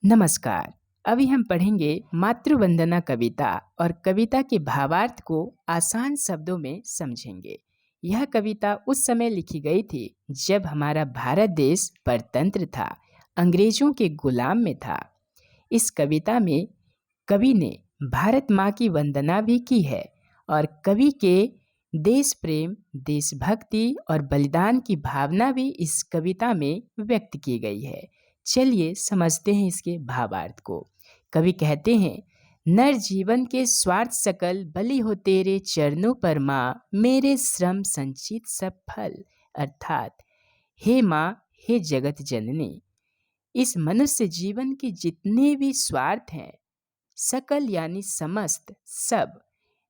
नमस्कार। अभी हम पढ़ेंगे मातृवंदना कविता और कविता के भावार्थ को आसान शब्दों में समझेंगे। यह कविता उस समय लिखी गई थी जब हमारा भारत देश परतंत्र था, अंग्रेजों के गुलाम में था। इस कविता में कवि ने भारत माँ की वंदना भी की है और कवि के देश प्रेम, देशभक्ति और बलिदान की भावना भी इस कविता में व्यक्त की गई है। चलिए समझते हैं इसके भावार्थ को। कवि कहते हैं, नर जीवन के स्वार्थ सकल बलि हो तेरे चरणों पर माँ, मेरे श्रम संचित सब फल। अर्थात हे माँ, हे जगत जननी, इस मनुष्य जीवन के जितने भी स्वार्थ हैं, सकल यानी समस्त, सब,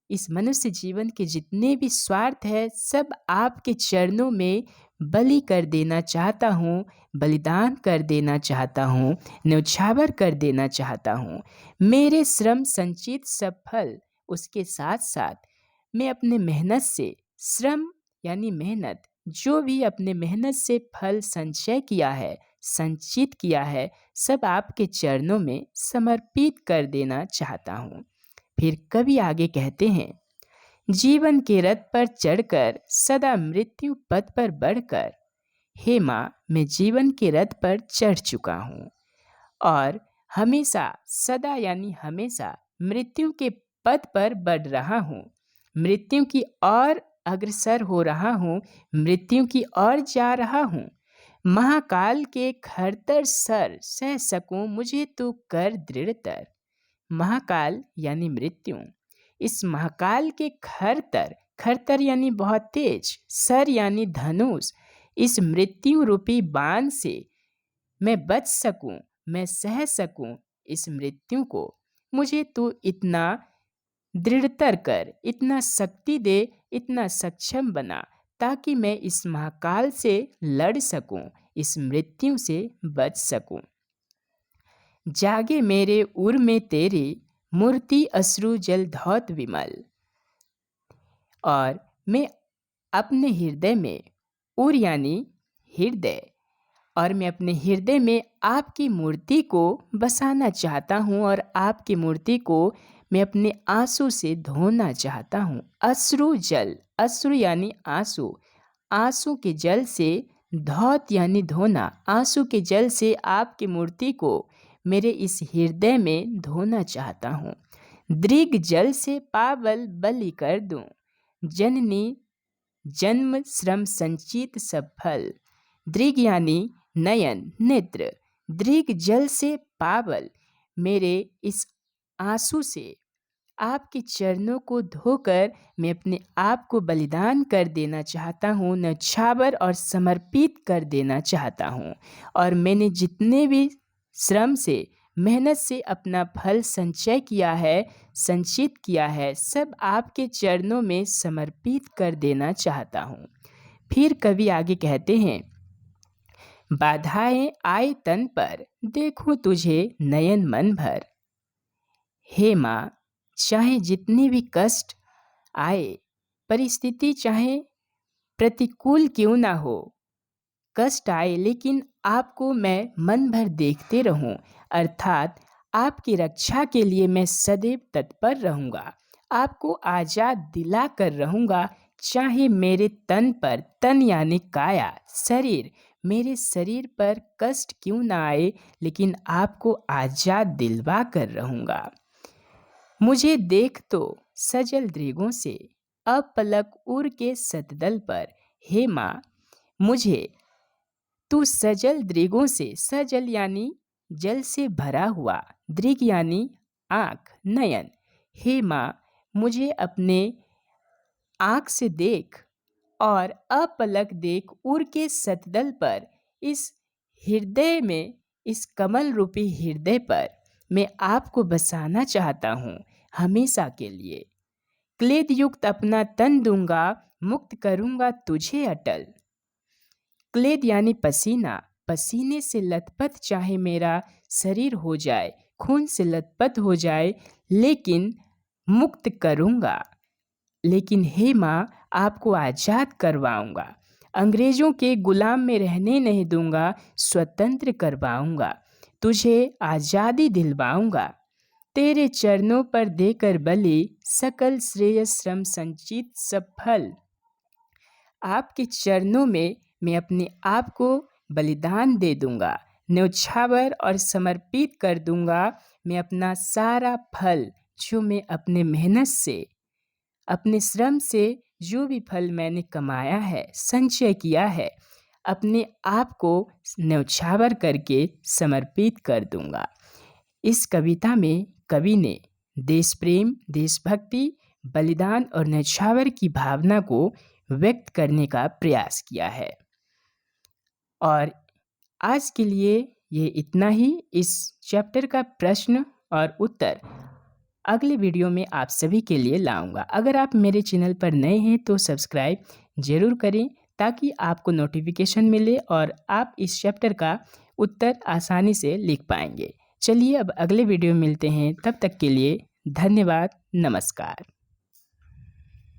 इस मनुष्य जीवन के जितने भी स्वार्थ है सब आपके चरणों में बलि कर देना चाहता हूँ, बलिदान कर देना चाहता हूँ, न्यौछावर कर देना चाहता हूँ। मेरे श्रम संचित सब फल, उसके साथ साथ मैं अपने मेहनत से, श्रम यानी मेहनत, जो भी अपने मेहनत से फल संचय किया है, संचित किया है, सब आपके चरणों में समर्पित कर देना चाहता हूँ। फिर कवि आगे कहते हैं, जीवन के रथ पर चढ़कर सदा मृत्यु पथ पर बढ़कर, हे माँ, मैं जीवन के रथ पर चढ़ चुका हूँ और हमेशा, सदा यानी हमेशा, मृत्यु के पथ पर बढ़ रहा हूँ, मृत्यु की ओर अग्रसर हो रहा हूँ, मृत्यु की ओर जा रहा हूँ। महाकाल के खरतर सर सह सकूं, मुझे तू कर दृढ़तर। महाकाल यानी मृत्यु, इस महाकाल के खरतर, खरतर यानी बहुत तेज, सर यानी धनुष, इस मृत्यु रूपी बाण से मैं बच सकूं, मैं सह सकूं इस मृत्यु को, मुझे तू इतना दृढ़तर कर, इतना शक्ति दे, इतना सक्षम बना, ताकि मैं इस महाकाल से लड़ सकूं, इस मृत्यु से बच सकूं। जागे मेरे उर में तेरी मूर्ति, अश्रु जल धौत विमल। और मैं अपने हृदय में, उर यानी हृदय, और मैं अपने हृदय में आपकी मूर्ति को बसाना चाहता हूँ और आपकी मूर्ति को मैं अपने आंसू से धोना चाहता हूँ। अश्रु जल, अश्रु यानी आंसू, आंसू के जल से, धौत यानी धोना, आंसू के जल से आपकी मूर्ति को मेरे इस हृदय में धोना चाहता हूँ। दृग जल से पावल बलि कर दूं, जननी जन्म श्रम संचित सब फल। दृग यानी नयन, नेत्र, दृग जल से पावल, मेरे इस आंसू से आपके चरणों को धोकर मैं अपने आप को बलिदान कर देना चाहता हूँ, न्यौछावर और समर्पित कर देना चाहता हूँ। और मैंने जितने भी श्रम से, मेहनत से अपना फल संचय किया है, संचित किया है, सब आपके चरणों में समर्पित कर देना चाहता हूँ। फिर कवि आगे कहते हैं, बाधाएं आए तन पर, देखूं तुझे नयन मन भर। हे माँ, चाहे जितने भी कष्ट आए, परिस्थिति चाहे प्रतिकूल क्यों ना हो, कष्ट आए, लेकिन आपको मैं मन भर देखते रहूं, अर्थात आपकी रक्षा के लिए मैं सदैव तत्पर रहूंगा, आपको आजाद दिला कर रहूंगा। चाहे मेरे तन पर, तन यानी काया, शरीर, मेरे शरीर पर कष्ट क्यों ना आए, लेकिन आपको आजाद दिलवा कर रहूंगा। मुझे देख तो सजल दृगों से, अब पलक उड़ के सतदल पर। हे माँ, मुझे तू सजल दृगों से, सजल यानी जल से भरा हुआ, दृग यानी आँख, नयन, हे माँ, मुझे अपने आँख से देख और अपलक देख, उड़ के सतदल पर, इस हृदय में, इस कमल रूपी हृदय पर मैं आपको बसाना चाहता हूँ हमेशा के लिए। क्लेद युक्त अपना तन दूंगा, मुक्त करूंगा तुझे अटल। क्लेद यानी पसीना, पसीने से लथपथ चाहे मेरा शरीर हो जाए, खून से लथपथ हो जाए, लेकिन मुक्त करूंगा, लेकिन हे माँ, आपको आजाद करवाऊंगा, अंग्रेजों के गुलाम में रहने नहीं दूंगा, स्वतंत्र करवाऊंगा। तुझे आज़ादी दिलवाऊंगा, तेरे चरणों पर देकर बलि सकल श्रेय श्रम संचित सब फल। आपके चरणों में मैं अपने आप को बलिदान दे दूंगा, न्यौछावर और समर्पित कर दूंगा मैं अपना सारा फल, जो मैं अपने मेहनत से, अपने श्रम से जो भी फल मैंने कमाया है, संचय किया है, अपने आप को न्यौछावर करके समर्पित कर दूंगा। इस कविता में कवि ने देश प्रेम, देशभक्ति, बलिदान और न्यौछावर की भावना को व्यक्त करने का प्रयास किया है। और आज के लिए ये इतना ही। इस चैप्टर का प्रश्न और उत्तर अगले वीडियो में आप सभी के लिए लाऊंगा। अगर आप मेरे चैनल पर नए हैं तो सब्सक्राइब ज़रूर करें, ताकि आपको नोटिफिकेशन मिले और आप इस चैप्टर का उत्तर आसानी से लिख पाएंगे। चलिए अब अगले वीडियो में मिलते हैं, तब तक के लिए धन्यवाद, नमस्कार।